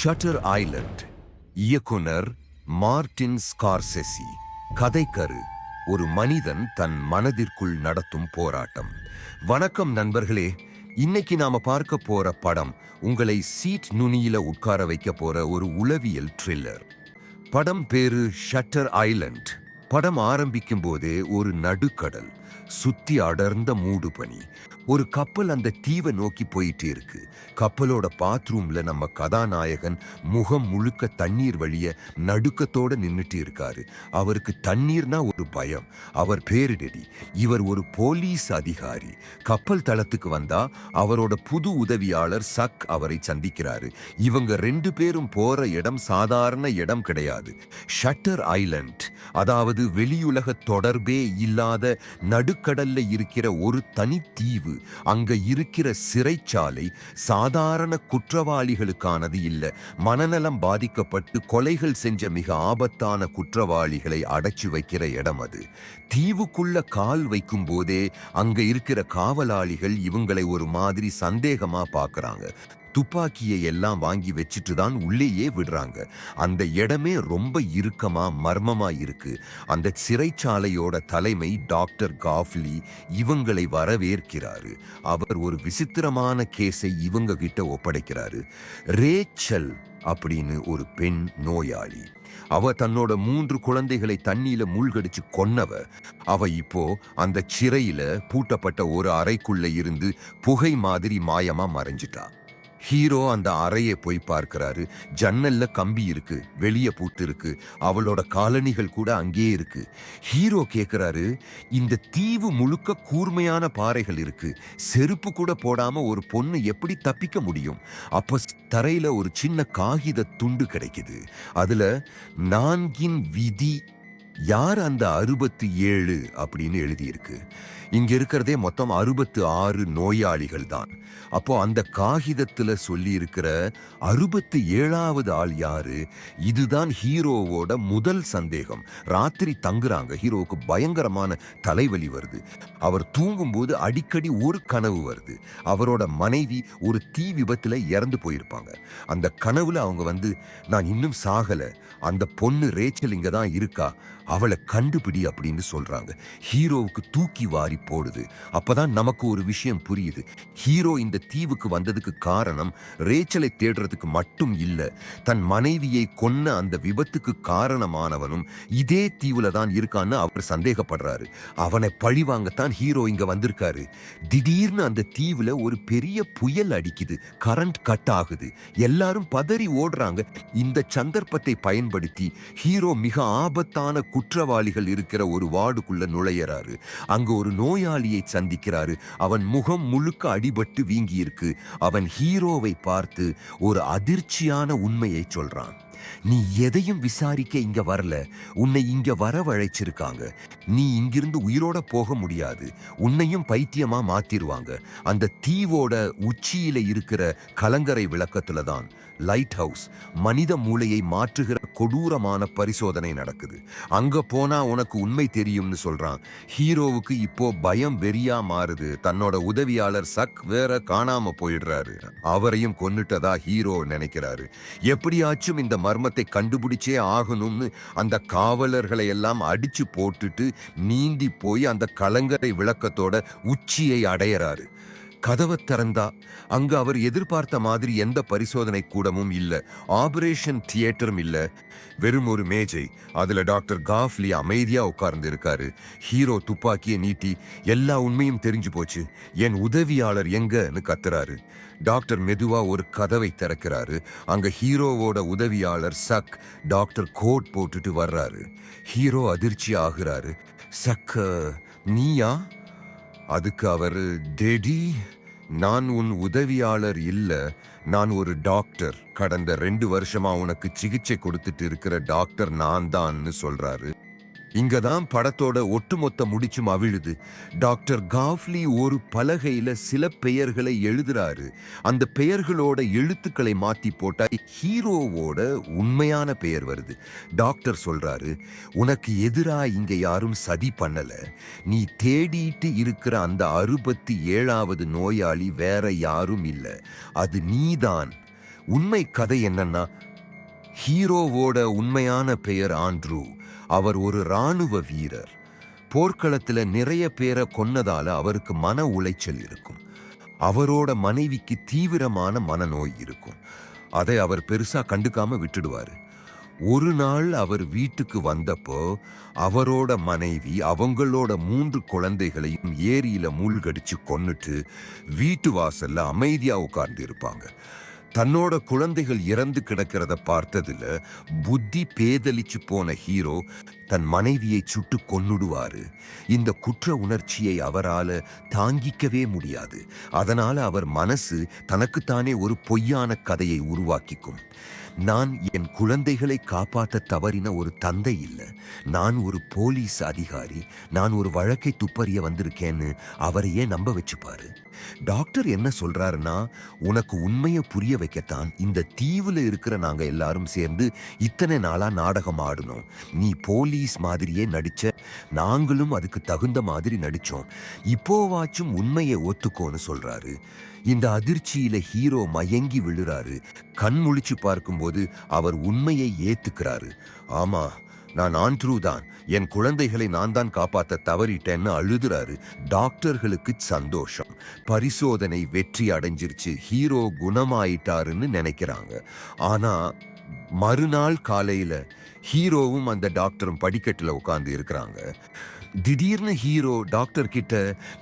Shutter Island. இயக்குனர் Martin Scorsese. கதைக்கரு: ஒரு மனிதன் தன் மனதிற்குள் நடத்தும் போராட்டம். வணக்கம் நண்பர்களே, இன்னைக்கு நாம பார்க்க போற படம் உங்களை சீட் நுனியில உட்கார வைக்க போற ஒரு உளவியல் த்ரில்லர். படம் பேரு ஷட்டர் ஐலண்ட். படம் ஆரம்பிக்கும் போதே ஒரு நடுக்கடல், சுத்தி அடர்ந்த மூடுபனி. ஒரு கப்பல் அந்த தீவை நோக்கி போயிட்டே இருக்கு. கப்பலோட பாத்ரூம்ல நம்ம கதாநாயகன் முகம் முழுக்க தண்ணீர் வழிய நடுக்கத்தோட நின்னுட்டு இருக்காரு. அவருக்கு தண்ணீர்னா ஒரு பயம். அவர் பேரு டெடி. இவர் ஒரு போலீஸ் அதிகாரி. கப்பல் தளத்துக்கு வந்தா அவரோட புது உதவியாளர் சக் அவரை சந்திக்கிறாரு. இவங்க ரெண்டு பேரும் போற இடம் சாதாரண இடம் கிடையாது. ஷட்டர் ஐலண்ட், அதாவது வெளியுலக தொடர்பே இல்லாத நடுக்கடல்ல இருக்கிற ஒரு தனி தீவு. அங்க இருக்கிற சிறைச்சாலை சாதாரண குற்றவாளிகளுக்கானது இல்ல. மனநலம் பாதிக்கப்பட்டு கொலைகள் செஞ்ச மிக ஆபத்தான குற்றவாளிகளை அடைச்சு வைக்கிற இடம் அது. தீவுக்குள்ள கால் வைக்கும் போதே அங்க இருக்கிற காவலாளிகள் இவங்களை ஒரு மாதிரி சந்தேகமா பாக்குறாங்க. துப்பாக்கியை எல்லாம் வாங்கி வச்சுட்டு தான் உள்ளேயே விடுறாங்க. அந்த இடமே ரொம்ப இறுக்கமா மர்மமா இருக்கு. அந்த சிறைச்சாலையோட தலைமை டாக்டர் காஃப்லி இவங்களை வரவேற்கிறாரு. அவர் ஒரு விசித்திரமான கேஸை இவங்க கிட்ட ஒப்படைக்கிறாரு. ரேச்சல் அப்படின்னு ஒரு பெண் நோயாளி. அவ தன்னோட 3 குழந்தைகளை தண்ணியில மூழ்கடிச்சு கொன்னவ. அவ இப்போ அந்த சிறையில பூட்டப்பட்ட ஒரு அறைக்குள்ள இருந்து புகை மாதிரி மாயமா மறைஞ்சிட்டா. ஹீரோ அந்த அறையை போய் பார்க்கிறாரு. ஜன்னல்ல கம்பி இருக்கு, வெளியே பூட்டு இருக்கு, அவளோட காலணிகள் கூட அங்கேயே இருக்கு. ஹீரோ கேட்கிறாரு, இந்த தீவு முழுக்க கூர்மையான பாறைகள் இருக்கு, செருப்பு கூட போடாம ஒரு பொண்ணு எப்படி தப்பிக்க முடியும்? அப்ப தரையில ஒரு சின்ன காகித துண்டு கிடைக்குது. அதுல நான்கின் விதி, யார் அந்த 67 அப்படின்னு எழுதியிருக்கு. இங்க இருக்கிறதே மொத்தம் 66 நோயாளிகள் தான். அப்போ அந்த காகிதத்துல சொல்லி இருக்கிற 67வது ஆள் யாரு? இதுதான் ஹீரோவோட முதல் சந்தேகம். ராத்திரி தங்குறாங்க. ஹீரோவுக்கு பயங்கரமான தலைவலி வருது. அவர் தூங்கும்போது அடிக்கடி ஒரு கனவு வருது. அவரோட மனைவி ஒரு தீ விபத்துல இறந்து போயிருப்பாங்க. அந்த கனவுல அவங்க நான் இன்னும் சாகல, அந்த பொண்ணு ரேச்சல் இங்க தான் இருக்கா, அவளை கண்டுபிடி அப்படின்னு சொல்றாங்க. ஹீரோவுக்கு தூக்கி வாரி போடுது. அப்பதான் நமக்கு ஒரு விஷயம் புரியுது. ஹீரோ இந்த தீவுக்கு வந்ததுக்கு காரணம் ரேச்சலை தேடுறதுக்கு மட்டும் இல்ல, தன் மனைவியை கொன்ன அந்த விபத்துக்கு காரணமானவனும் இதே தீவுல தான் இருக்கான்னு அவர் சந்தேகப்படுறாரு. அவனை பழிவாங்கத்தான் ஹீரோ இங்க வந்திருக்காரு. திடீர்னு அந்த தீவுல ஒரு பெரிய புயல் அடிக்குது. கரண்ட் கட் ஆகுது. எல்லாரும் பதறி ஓடுறாங்க. இந்த சந்தர்ப்பத்தை பயன்படுத்தி ஹீரோ மிக ஆபத்தான குற்றவாளிகள் இருக்கிற ஒரு வார்டுக்குள்ள நுழையறாரு. அங்க ஒரு நோயாளியை சந்திக்கிறாரு. அவன் முகம் முழுக்க அடிபட்டு வீங்கி இருக்கு. அவன் ஹீரோவை பார்த்து ஒரு அதிர்ச்சியான உண்மையை சொல்றான். நீ எதையும் விசாரிக்க இங்க வரல, உன்னை இங்க வரவழைச்சிருக்காங்க. நீ இங்கிருந்து உயிரோட போக முடியாது, உன்னையும் பைத்தியமா மாத்திருவாங்க. அந்த தீவோட உச்சியில இருக்கிற கலங்கரை விளக்கத்துல தான், லைட் ஹவுஸ், மனித மூளையை மாற்றுகிற கொடூரமான பரிசோதனை நடக்குது. அங்க போனா உனக்கு உண்மை தெரியும்னு சொல்றான். ஹீரோவுக்கு இப்போ பயம் வெறியா மாறுது. தன்னோட உதவியாளர் சக் வேற காணாம போயிடுறாரு. அவரையும் கொன்னுட்டதா ஹீரோ நினைக்கிறாரு. எப்படியாச்சும் இந்த மர்மத்தை கண்டுபிடிச்சே ஆகணும்னு அந்த காவலர்களை எல்லாம் அடிச்சு போட்டுட்டு நீந்தி போய் அந்த கலங்கரை விளக்கத்தோட உச்சியை அடையறாரு. கதவை திறந்தா அங்க அவர் எதிர்பார்த்த மாதிரி எந்த பரிசோதனை கூடமும் இல்ல, ஆபரேஷன் தியேட்டரும் இல்ல. வெறும் ஒரு மேஜை. அதுல டாக்டர் காஃப்லி அமைதியா உட்கார்ந்து இருக்காரு. ஹீரோ துப்பாக்கியை நீட்டி, எல்லா உண்மையும் தெரிஞ்சு போச்சு, என் உதவியாளர் எங்கன்னு கத்துறாரு. டாக்டர் மெதுவா ஒரு கதவை திறக்கிறாரு. அங்க ஹீரோவோட உதவியாளர் சக் டாக்டர் கோட் போட்டுட்டு வர்றாரு. ஹீரோ அதிர்ச்சி ஆகுறாரு. சக், நீயா? அதுக்கு அவர், டெடி, நான் உன் உதவியாளர் இல்ல, நான் ஒரு டாக்டர். கடந்த 2 வருஷமா உனக்கு சிகிச்சை கொடுத்துட்டு இருக்கிற டாக்டர் நான் தான்னு சொல்றாரு. இங்கதான் படத்தோட ஒட்டுமொத்த முடிச்சும் அவிழுது. டாக்டர் காஃப்லி ஒரு பலகையில சில பெயர்களை எழுதுறாரு. அந்த பெயர்களோட எழுத்துக்களை மாத்தி போட்டா ஹீரோவோட உண்மையான பெயர் வருது. டாக்டர் சொல்றாரு, உனக்கு எதிரா இங்க யாரும் சதி பண்ணல, நீ தேடிட்டு இருக்கிற அந்த 67வது நோயாளி வேற யாரும் இல்ல, அது நீதான். உண்மை கதை என்னன்னா, ஹீரோவோட உண்மையான பெயர் ஆண்ட்ரூ. அவர் ஒரு இராணுவ வீரர். போர்க்களத்துல நிறைய பேரை கொன்னதால அவருக்கு மன உளைச்சல் இருக்கும். அவரோட மனைவிக்கு தீவிரமான மனநோய் இருக்கும். அதை அவர் பெருசா கண்டுக்காம விட்டுடுவாரு. ஒரு நாள் அவர் வீட்டுக்கு வந்தப்போ அவரோட மனைவி அவங்களோட 3 குழந்தைகளையும் ஏரியில மூழ்கடிச்சு கொன்னுட்டு வீட்டு வாசல்ல அமைதியா உட்கார்ந்து இருப்பாங்க. தன்னோட குழந்தைகள் இறந்து கிடக்கிறத பார்த்ததுல புத்தி பேதலிச்சு போன ஹீரோ தன் மனைவியை சுட்டு கொன்னுடுவாரு. இந்த குற்ற உணர்ச்சியை அவரால தாங்கிக்கவே முடியாது. அதனால அவர் மனசு தனக்குத்தானே ஒரு பொய்யான கதையை உருவாக்கிக்கும். நான் என் குழந்தைகளை காப்பாற்ற தவறின ஒரு தந்தை இல்லை, நான் ஒரு போலீஸ் அதிகாரி, நான் ஒரு வழக்கை துப்பறிய வந்திருக்கேன்னு அவரையே நம்ப வச்சுப்பாரு. டாக்டர் என்ன சொல்றாருன்னா, உனக்கு உண்மையை புரிய வைக்கத்தான் இந்த தீவுல இருக்கிற நாங்க எல்லாரும் சேர்ந்து இத்தனை நாளா நாடகம் ஆடணும். நீ போலீஸ் மாதிரியே நடிச்ச, நாங்களும் அதுக்கு தகுந்த மாதிரி நடிச்சோம். இப்போவாச்சும் உண்மையை ஒத்துக்கோன்னு சொல்றாரு. இந்த அதிர்ச்சியில ஹீரோ மயங்கி விழுறாரு. கண் முழிச்சு பார்க்கும்போது அவர் உண்மையை ஏத்துக்கிறாரு. ஆமா, நான் ஆண்ட்ரூ தான், என் குழந்தைகளை நான் தான் காப்பாத்த தவறிட்டேன்னு அழுதுறாரு. டாக்டர்களுக்கு சந்தோஷம், பரிசோதனை வெற்றி அடைஞ்சிருச்சு, ஹீரோ குணமாயிட்டாருன்னு நினைக்கிறாங்க. ஆனா மறுநாள் காலையில ஹீரோவும் அந்த டாக்டரும் படிக்கட்டுல உட்கார்ந்து இருக்கிறாங்க. திடீர்னு ஹீரோ டாக்டர் கிட்ட,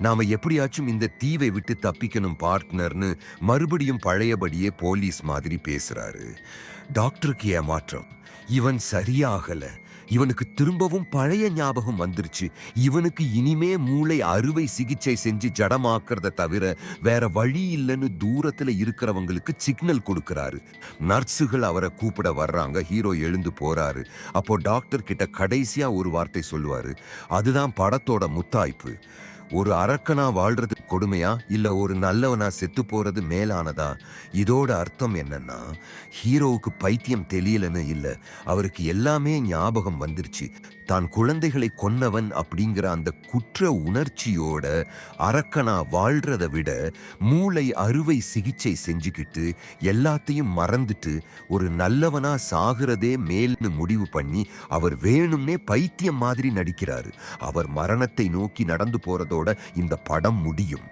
நாம எப்படியாச்சும் இந்த தீவை விட்டு தப்பிக்கணும் பார்ட்னர்னு மறுபடியும் பழையபடியே போலீஸ் மாதிரி பேசுறாரு. டாக்டருக்கு ஏமாற்றம். இவன் சரியாகல, இவனுக்கு திரும்பவும் பழைய ஞாபகம் வந்துருச்சு, இவனுக்கு இனிமே மூளை அறுவை சிகிச்சை செஞ்சு ஜடமாக்குறத தவிர வேற வழி இல்லைன்னு தூரத்துல இருக்கிறவங்களுக்கு சிக்னல் கொடுக்கிறாரு. நர்ஸுகள் அவரை கூப்பிட வர்றாங்க. ஹீரோ எழுந்து போறாரு. அப்போ டாக்டர் கிட்ட கடைசியா ஒரு வார்த்தை சொல்லுவாரு. அதுதான் படத்தோட முத்தாய்ப்பு. ஒரு அரக்கனா வாழ்றது கொடுமையா, இல்ல ஒரு நல்லவனா செத்து போறது மேலானதா? இதோட அர்த்தம் என்னன்னா, ஹீரோவுக்கு பைத்தியம் தெரியலன்னு இல்ல, அவருக்கு எல்லாமே ஞாபகம் வந்துருச்சு. தான் குழந்தைகளை கொன்னவன் அப்படிங்கிற அந்த குற்ற உணர்ச்சியோட அரக்கனா வாழ்றத விட மூளை அறுவை சிகிச்சை செஞ்சுக்கிட்டு எல்லாத்தையும் மறந்துட்டு ஒரு நல்லவனா சாகிறதே மேல்னு முடிவு பண்ணி அவர் வேணும்னே பைத்தியம் மாதிரி நடிக்கிறாரு. அவர் மரணத்தை நோக்கி நடந்து போறதோட இந்த படம் முடியும்.